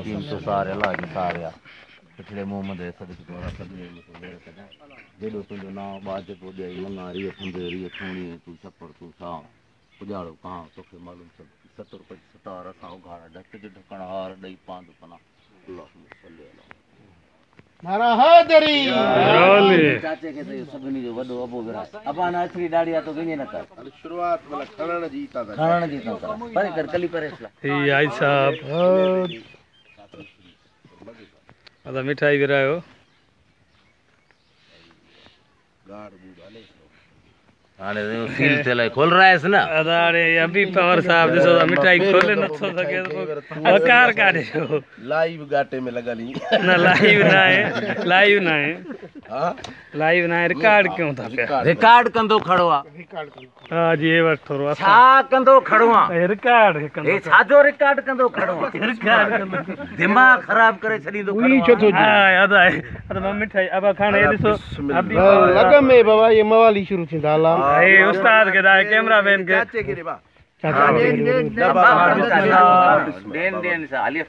तो सारे अल्लाह के सारे पिछले मोहम्मद सदक द्वारा सदने जेडो तुझो नाम बाज को दे मना री फंदे री थूणी तू छप्पर तू सा उजाड़ो कहां तोखे मालूम सब 70 रुपए 17 सा उघाड़ा ढक जो ढकण हार दई पांद पना अल्लाह सल्ले अल्लाह मारा हादरी चाचे के तो सभनी जो वडो अबो विरा अबा ना असली दाढ़िया तो गने न कर शुरुआत वाला खणण जीता पर कर कली परेसला ये आई साहब अदा मिठाई विरायो गाड़ बूढ़ा ले हाने सील तेला खोल रहा है ना अरे अभी पवर साहब जैसे मिठाई खोले न तो सके तो आकार काढे हो लाइव गाटे में लगा ली ना लाइव ना है हां लाइव ना रिकॉर्ड क्यों था पे रिकॉर्ड कंदो खड़वा हां जी ये वक्त थोरो छा कंदो खड़वा रिकॉर्ड ए छाजो रिकॉर्ड कंदो खड़वा रिकॉर्ड कंदो दिमाग खराब करे छड़ी दो खड़वा हां याद है अदा मिठाई अब खाने ॾिसो अभी लगा में बाबा ये मवाली शुरू थी दाला ए उस्ताद के दाए कैमरा मैन के चाचे के रे बा देन सा अलिफ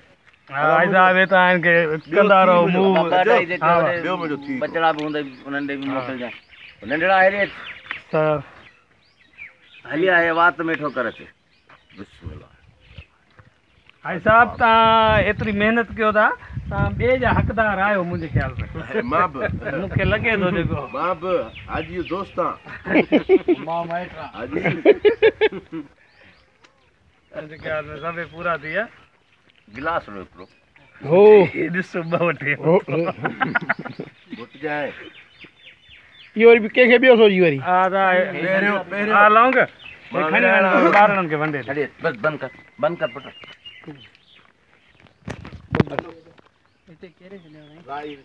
आई साहब ये तान के कंदा रहो मुंह बेओ में जो थी बचड़ा भी हुंदे उनन दे भी मोकल जाए नंढड़ा है रे सर हलिया है बात मिठो करे छे बिस्मिल्लाह आई साहब ता एतरी मेहनत कयो था ता बे जा हकदार आयो मुझे ख्याल में मां मुखे लगे तो देखो बाब आज ये दोस्ता मां माइट्रा आज मुझे ख्याल में सबे पूरा दिया गिलास लो एकरो हो ये दिसो बवटे घुट जाए ये और भी के बियो सो जी वरी आदा पेरे आ लाऊंगा खणी बारन के वंडे अरे बस बंद कर पुट इते केरे चले लाइव